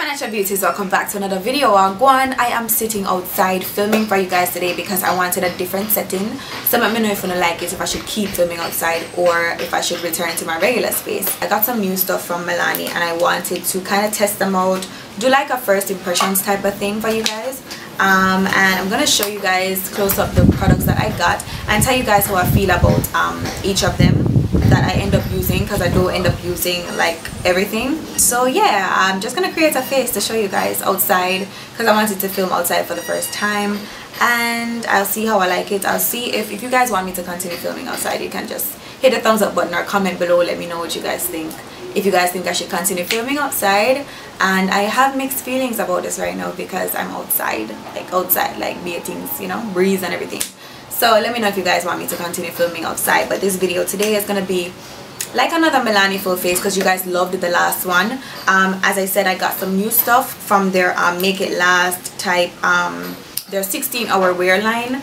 Financial beauties, welcome back to another video. I am sitting outside filming for you guys today because I wanted a different setting. So let me know if you like it, if I should keep filming outside or if I should return to my regular space. I got some new stuff from Milani and I wanted to kind of test them out, do like a first impressions type of thing for you guys. And I'm gonna show you guys close up the products that I got and tell you guys how I feel about each of them that I end up using, because I do end up using like everything. So yeah, I'm just gonna create a face to show you guys outside because I wanted to film outside for the first time, and I'll see how I like it. I'll see if you guys want me to continue filming outside, you can just hit the thumbs up button or comment below, let me know what you guys think, if you guys think I should continue filming outside. And I have mixed feelings about this right now because I'm outside like be things, you know, breeze and everything. So let me know if you guys want me to continue filming outside. But this video today is going to be like another Milani full face because you guys loved the last one. As I said, I got some new stuff from their Make It Last type, their 16-hour wear line.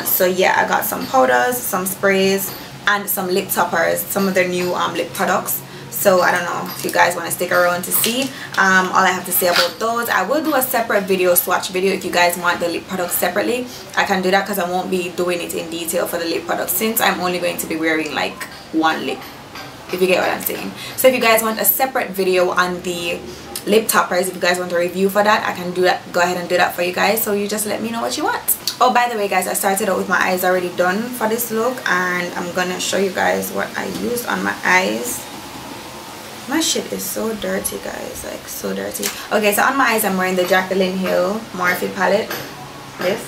So yeah, I got some powders, some sprays, and some lip toppers, some of their new lip products. So I don't know if you guys want to stick around to see all I have to say about those. I will do a separate video, swatch video, if you guys want the lip products separately. I can do that because I won't be doing it in detail for the lip products since I'm only going to be wearing like one lip, if you get what I'm saying. So if you guys want a separate video on the lip toppers, if you guys want a review for that, I can do that, go ahead and do that for you guys. So you just let me know what you want. Oh, by the way guys, I started out with my eyes already done for this look, and I'm gonna show you guys what I used on my eyes. My shit is so dirty guys, like so dirty. Okay, so on my eyes I'm wearing the Jaclyn Hill Morphe palette, this.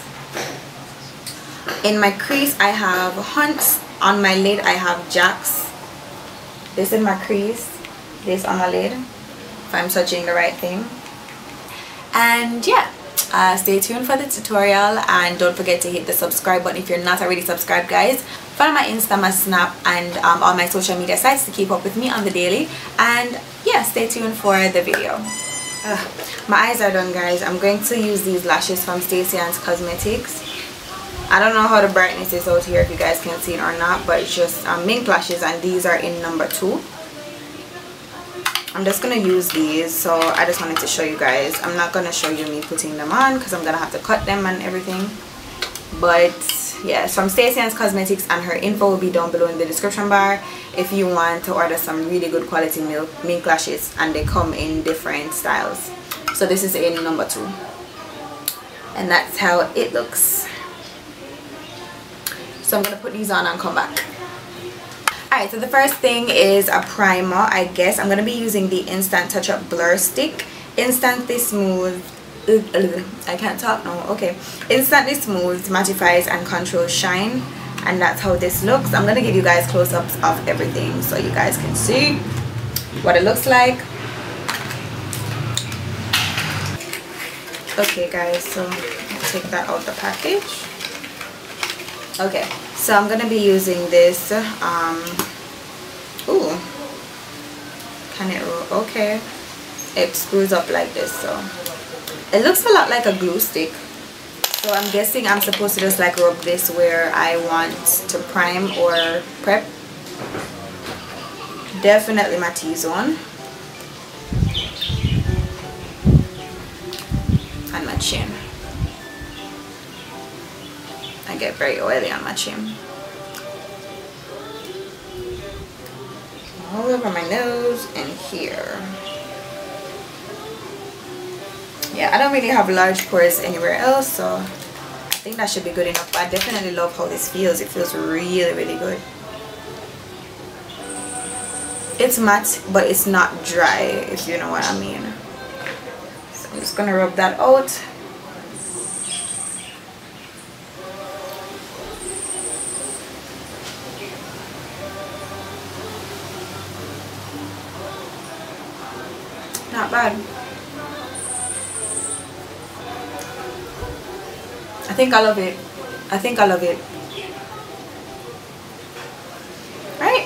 In my crease I have Hunt. On my lid I have Jax. This in my crease, this on my lid, if I'm searching the right thing. And yeah, stay tuned for the tutorial, and don't forget to hit the subscribe button if you're not already subscribed guys. Follow my Insta, my Snap, and all my social media sites to keep up with me on the daily. And yeah, stay tuned for the video. My eyes are done guys. I'm going to use these lashes from Stacey Ann's Cosmetics. I don't know how the brightness is out here, if you guys can see it or not, but it's just mink lashes, and these are in number 2. I'm just gonna use these, so I just wanted to show you guys. I'm not gonna show you me putting them on because I'm gonna have to cut them and everything. But yeah, it's from Stacey Ann's Cosmetics, and her info will be down below in the description bar if you want to order some really good quality mink lashes, and they come in different styles. So this is in number 2, and that's how it looks. So I'm gonna put these on and come back. Alright, so the first thing is a primer. I guess I'm gonna be using the Instant Touch Up Blur Stick. Instantly smooth, I can't talk now. Okay, instantly smooth, mattifies, and controls shine, and that's how this looks. I'm gonna give you guys close-ups of everything so you guys can see what it looks like. Okay guys, so I'll take that out the package. Okay, so I'm gonna be using this ooh, can it roll? Okay, it screws up like this, so it looks a lot like a glue stick. So I'm guessing I'm supposed to just like rub this where I want to prime or prep. Definitely my T-zone and my chin. I get very oily on my chin. All over my nose and here. Yeah, I don't really have large pores anywhere else, so I think that should be good enough. But I definitely love how this feels. It feels really, really good. It's matte, but it's not dry, if you know what I mean. So I'm just gonna rub that out. Not bad. I think I love it. I think I love it. Right?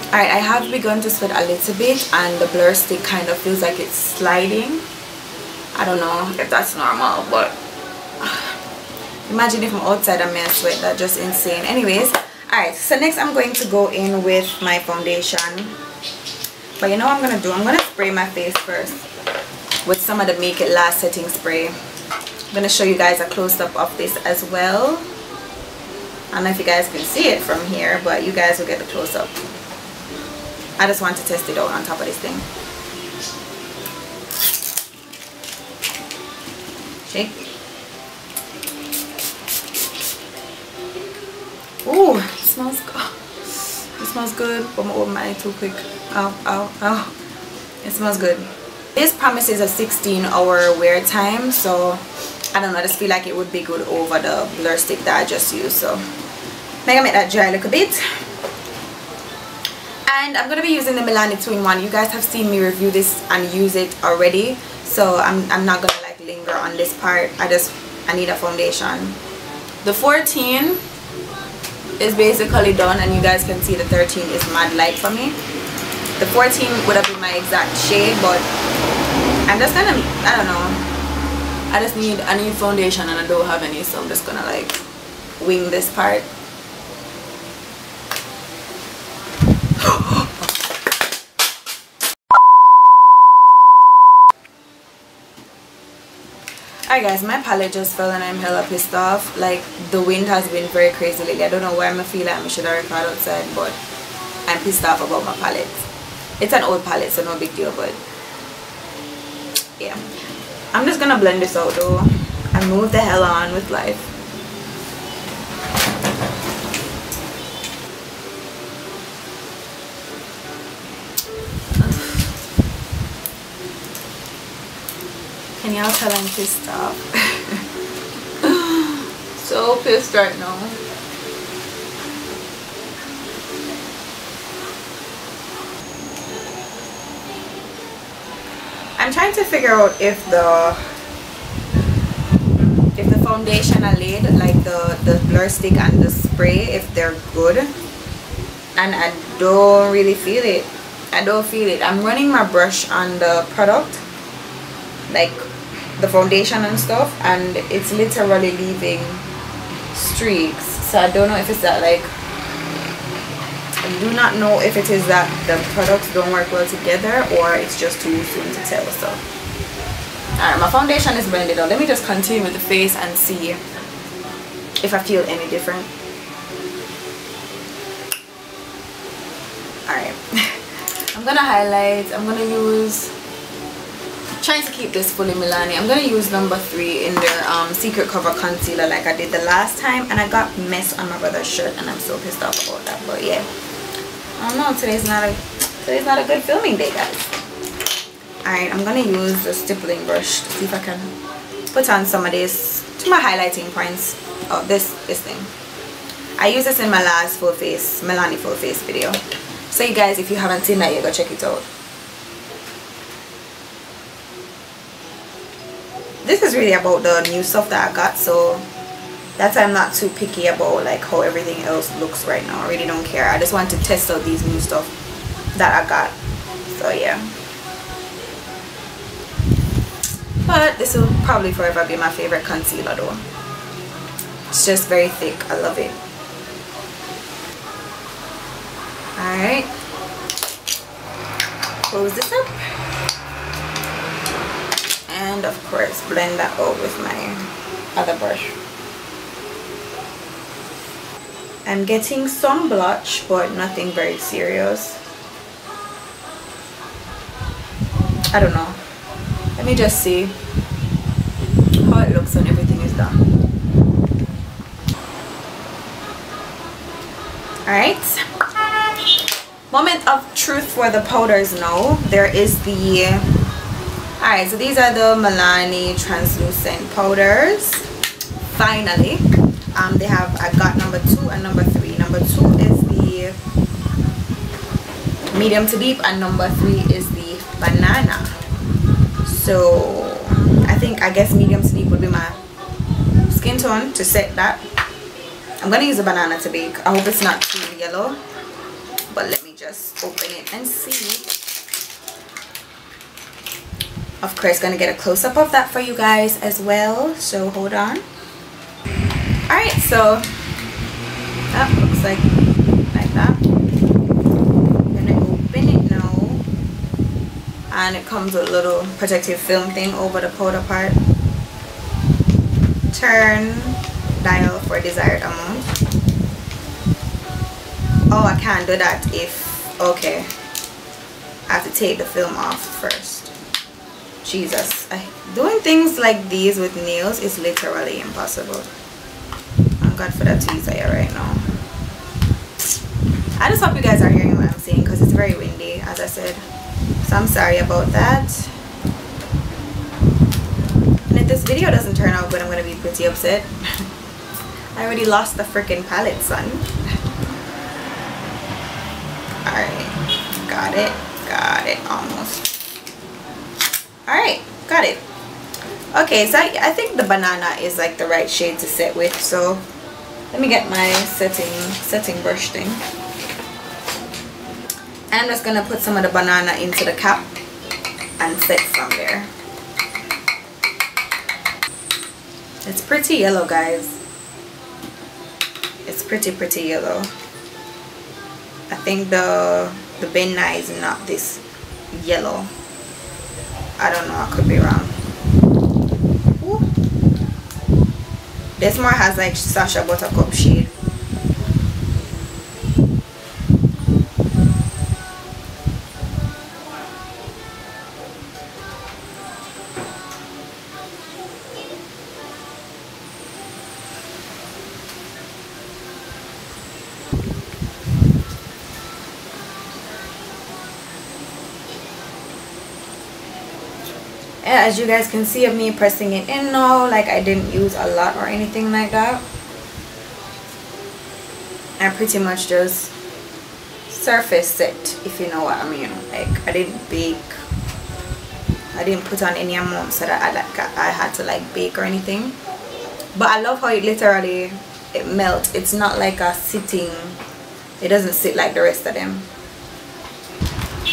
Alright, I have begun to sweat a little bit, and the blur stick kind of feels like it's sliding. I don't know if that's normal, but imagine if I'm outside and I sweat. That's just insane. Anyways, alright, so next I'm going to go in with my foundation. But you know what I'm gonna do? I'm gonna spray my face first with some of the Make It Last setting spray. I'm gonna show you guys a close-up of this as well. I don't know if you guys can see it from here, but you guys will get the close-up. I just want to test it out on top of this thing. Shake. Ooh, it smells good. It smells good, but I'm gonna open my eye too quick. Ow, ow, ow. It smells good. This promises a 16-hour wear time, so I don't know, I just feel like it would be good over the blur stick that I just used. So I'm gonna make that dry a little bit. And I'm gonna be using the Milani 2-in-1. You guys have seen me review this and use it already, so I'm not gonna like linger on this part. I need a foundation. The 14 is basically done, and you guys can see the 13 is mad light for me. The 14 would have been my exact shade, but I'm just gonna, I don't know, I need foundation and I don't have any, so I'm just gonna like wing this part. Alright guys, my palette just fell and I'm hella pissed off. Like, the wind has been very crazy lately. I don't know why I feel like I should have record outside, but I'm pissed off about my palette. It's an old palette, so no big deal, but yeah. I'm just gonna blend this out though and move the hell on with life. Can y'all tell I'm pissed off? So pissed right now. I'm trying to figure out if the foundation I laid, like the blur stick and the spray, if they're good. And I don't really feel it. I don't feel it. I'm running my brush on the product, like the foundation and stuff, and it's literally leaving streaks. So I don't know if it's that, like, I do not know if it is that the products don't work well together or it's just too soon to tell. So alright, my foundation is blended out. Let me just continue with the face and see if I feel any different. Alright. I'm gonna highlight. I'm gonna use, trying to keep this fully Milani. I'm gonna use number 3 in their secret cover concealer like I did the last time, and I got mess on my brother's shirt and I'm so pissed off about that. But yeah, I don't know, today's not a good filming day, guys. Alright, I'm gonna use the stippling brush to see if I can put on some of this to my highlighting points of this thing. I used this in my last full face Milani full face video, so you guys, if you haven't seen that yet, go check it out. This is really about the new stuff that I got, so that's why I'm not too picky about like how everything else looks right now. I really don't care. I just want to test out these new stuff that I got. So yeah. But this will probably forever be my favorite concealer though. It's just very thick. I love it. Alright. Close this up. And of course blend that out with my other brush. I'm getting some blotch, but nothing very serious. I don't know. Let me just see how it looks when everything is done. Alright. Moment of truth for the powders now. There is the... Alright, so these are the Milani translucent powders. Finally. They have, I got number 2 and number 3. Number 2 is the medium to deep and number 3 is the banana. So I guess medium to deep would be my skin tone to set that. I'm gonna use a banana to bake. I hope it's not too yellow, but let me just open it and see. Of course, gonna get a close-up of that for you guys as well, so hold on. Alright, so that looks like that. I'm gonna open it now. and it comes with a little protective film thing over the powder part. Turn dial for desired amount. Oh, I can't do that if, okay, I have to take the film off first. Jesus, doing things like these with nails is literally impossible. I'm God for that tweezer here right now. I just hope you guys are hearing what I'm saying because it's very windy, as I said. So I'm sorry about that. And if this video doesn't turn out good, I'm going to be pretty upset. I already lost the freaking palette, son. Alright, got it, almost. Alright, got it. Okay, so I think the banana is like the right shade to set with, so let me get my setting brush thing. And I'm just gonna put some of the banana into the cap and set from there. It's pretty yellow, guys. It's pretty yellow. I think the benna is not this yellow. I don't know, I could be wrong. Ooh. This more has like Sasha Buttercup shade. As you guys can see of me pressing it in now, like I didn't use a lot or anything like that. I pretty much just surface it, if you know what I mean. Like I didn't bake, I didn't put on any amount so that I had to like bake or anything. But I love how it literally, it melts. It's not like a sitting, it doesn't sit like the rest of them.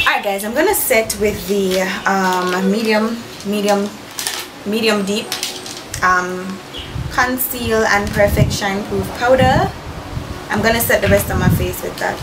Alright guys, I'm gonna set with the medium deep conceal and perfect shine proof powder. I'm gonna set the rest of my face with that.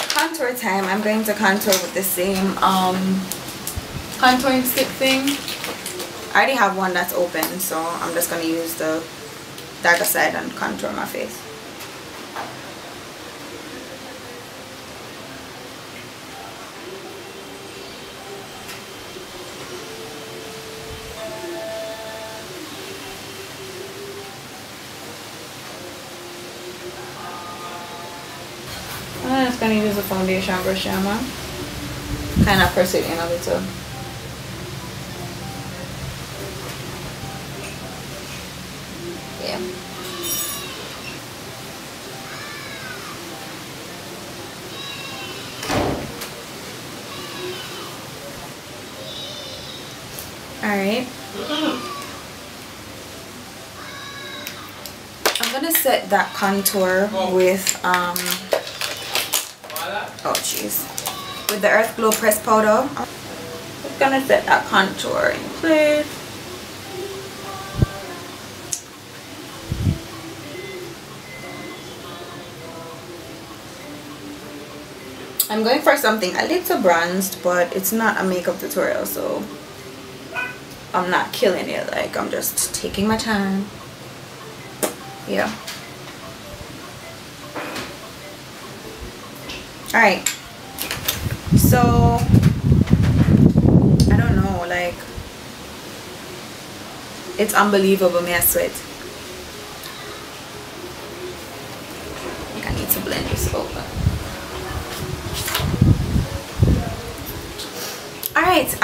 Contour time. I'm going to contour with the same contouring stick thing. I already have one that's open, so I'm just going to use the darker side and contour my face. I'm just going to use a foundation brush here, man. Kind of press it in a little. Yeah. Alright. I'm going to set that contour with oh jeez, with the Earth Glow pressed powder. I'm just gonna set that contour in place. I'm going for something a little bronzed, but it's not a makeup tutorial, so I'm not killing it. Like, I'm just taking my time. Yeah. Alright, so I don't know, like it's unbelievable, me I sweat. I think I need to blend this over. Alright,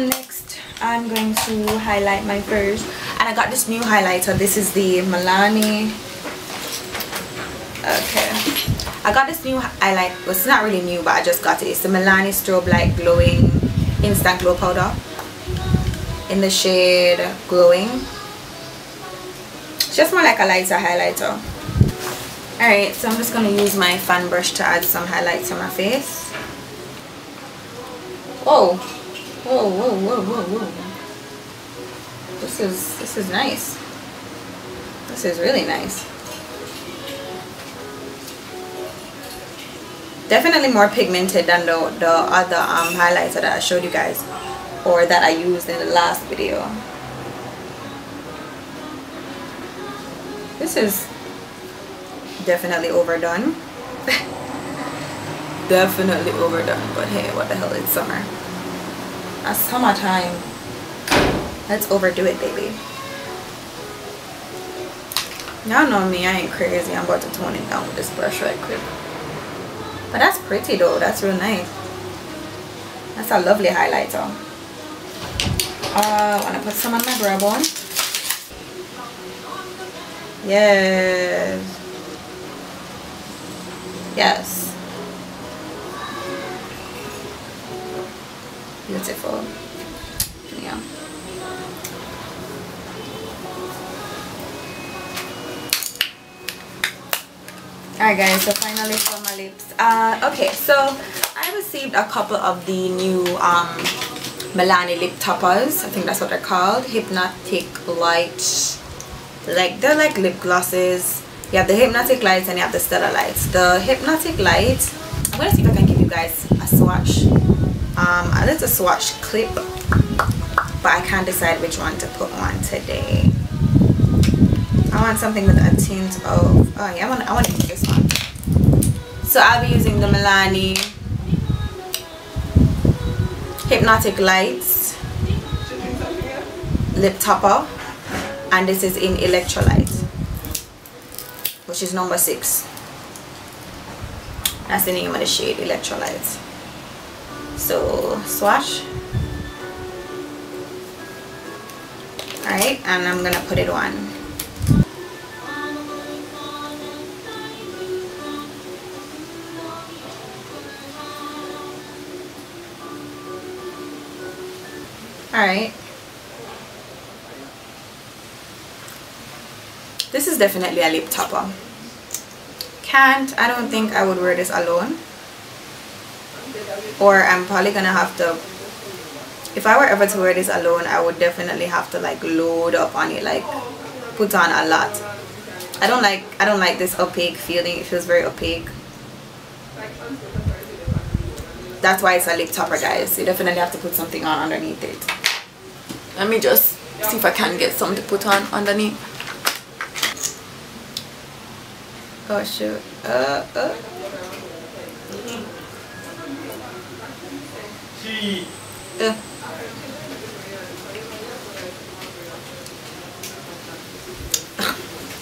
next I'm going to highlight my first, and I got this new highlighter. This is the Milani. Okay, I got this new highlight. Well, it's not really new, but I just got it. It's the Milani Strobe Light Glowing Instant Glow Powder in the shade Glowing. It's just more like a lighter highlighter. Alright, so I'm just going to use my fan brush to add some highlights on my face. Whoa. Whoa, whoa, whoa, whoa, whoa. This is nice. This is really nice. Definitely more pigmented than the other highlighter that I showed you guys, or that I used in the last video. This is definitely overdone. Definitely overdone, but hey, what the hell, it's summer. That's summertime. Let's overdo it, baby. Y'all know me, I ain't crazy. I'm about to tone it down with this brush right quick. But that's pretty though, that's real nice. That's a lovely highlighter. I want to put some on my brow bone. Yes. Yes. Beautiful. Yeah. Alright guys, so finally for my lips. Okay, so I received a couple of the new Milani lip toppers. I think that's what they're called. Hypnotic light. Like, they're like lip glosses. You have the Hypnotic lights and you have the Stellar lights. The Hypnotic light, I'm gonna see if I can give you guys a swatch. It's a swatch clip, but I can't decide which one to put on today. I want something with a tint of, oh yeah, I want to use this one. So I'll be using the Milani Hypnotic Lights lip topper, and this is in Electrolyte, which is number 6. That's the name of the shade, Electrolyte. So swatch. Alright, and I'm gonna put it on. Alright, this is definitely a lip topper. I don't think I would wear this alone, or I'm probably gonna have to, if I were ever to wear this alone, I would definitely have to like load up on it, like put on a lot. I don't like this opaque feeling. It feels very opaque. That's why it's a lip topper, guys. You definitely have to put something on underneath it. Let me just see if I can get something to put on underneath. Oh shoot.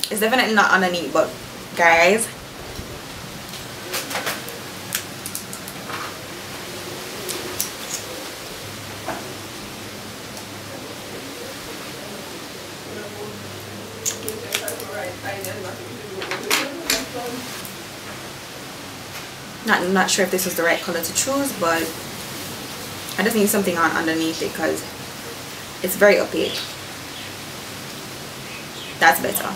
It's definitely not underneath, but guys, I'm not sure if this was the right color to choose, but I just need something on underneath it because it's very opaque. That's better.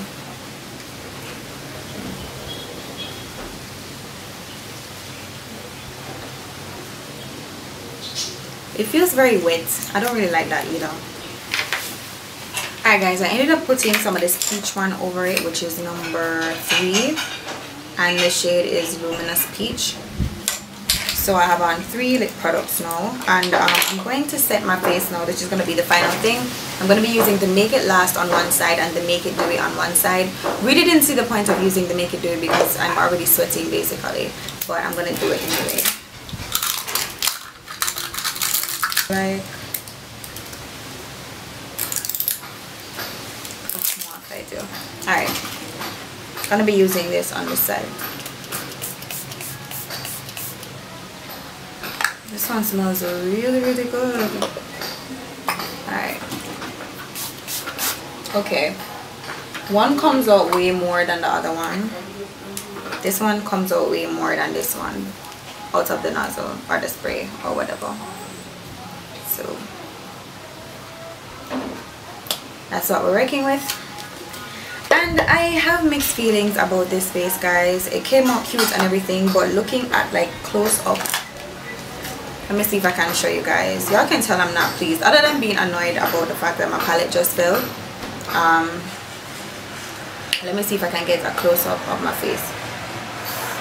It feels very wet. I don't really like that either. Alright guys, I ended up putting some of this peach one over it, which is number 3, and the shade is Luminous Peach. So I have on 3 lip products now, and I'm going to set my face now. This is going to be the final thing. I'm going to be using the Make It Last on one side and the Make It Dewy on one side. Really didn't see the point of using the Make It Dewy because I'm already sweating basically, but I'm going to do it anyway. Like, I do. Alright, gonna be using this on this side. This one smells really, really good. Alright. Okay. One comes out way more than the other one. This one comes out way more than this one out of the nozzle or the spray or whatever. So that's what we're working with. And I have mixed feelings about this face, guys. It came out cute and everything, but looking at like close up, let me see if I can show you guys. Y'all can tell I'm not pleased, other than being annoyed about the fact that my palette just fell. Let me see if I can get a close-up of my face.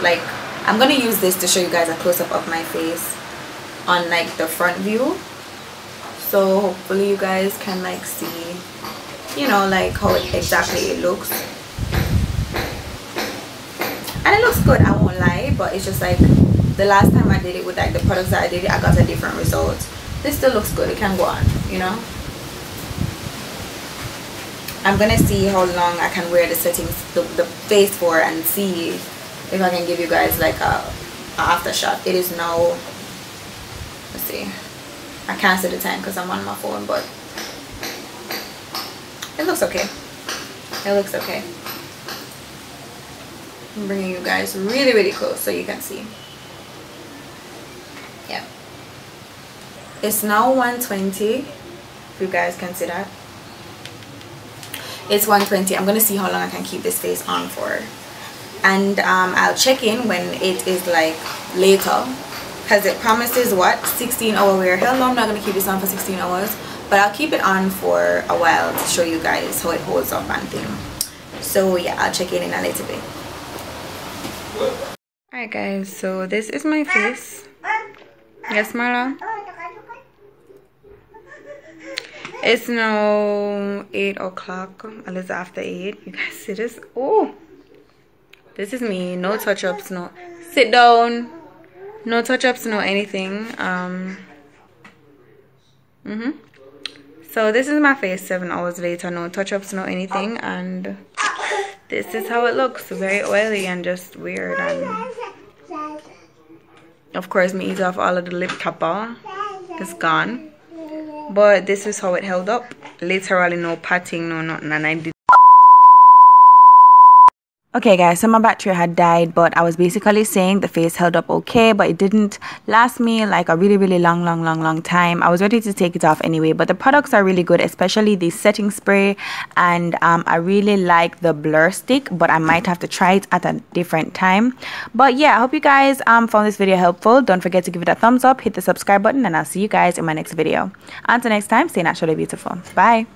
Like, I'm gonna use this to show you guys a close-up of my face on like the front view, so hopefully you guys can like see, you know, like how exactly it looks. And it looks good, I won't lie, but it's just like the last time I did it with like the products that I did it, I got a different result. This still looks good, it can go on, you know. I'm gonna see how long I can wear the settings, the face for, and see if I can give you guys like a after shot. It is now, let's see, I can't see the time because I'm on my phone, but it looks okay. It looks okay. I'm bringing you guys really, really close so you can see. Yeah, it's now 1:20, if you guys can see that. It's 1:20. I'm gonna see how long I can keep this face on for, and I'll check in when it is like later, because it promises what, 16-hour wear. Hell no, I'm not gonna keep this on for 16 hours, but I'll keep it on for a while to show you guys how it holds up and thing. So yeah, I'll check in a little bit. Alright guys, so this is my face. Yes, Marla? It's now 8 o'clock, a little after 8. You guys see this? Oh, this is me. No touch-ups, no. Sit down. No touch-ups, no anything. So this is my face 7 hours later. No touch-ups, no anything. And this is how it looks. Very oily and just weird. And of course, me eat off all of the lip topper. It's gone. But this is how it held up. Literally no patting, no nothing, and I did. Okay guys, so my battery had died, but I was basically saying the face held up okay, but it didn't last me like a really long time. I was ready to take it off anyway, but the products are really good, especially the setting spray, and I really like the blur stick, but I might have to try it at a different time. But yeah, I hope you guys found this video helpful. Don't forget to give it a thumbs up, hit the subscribe button, and I'll see you guys in my next video. Until next time, stay naturally beautiful. Bye.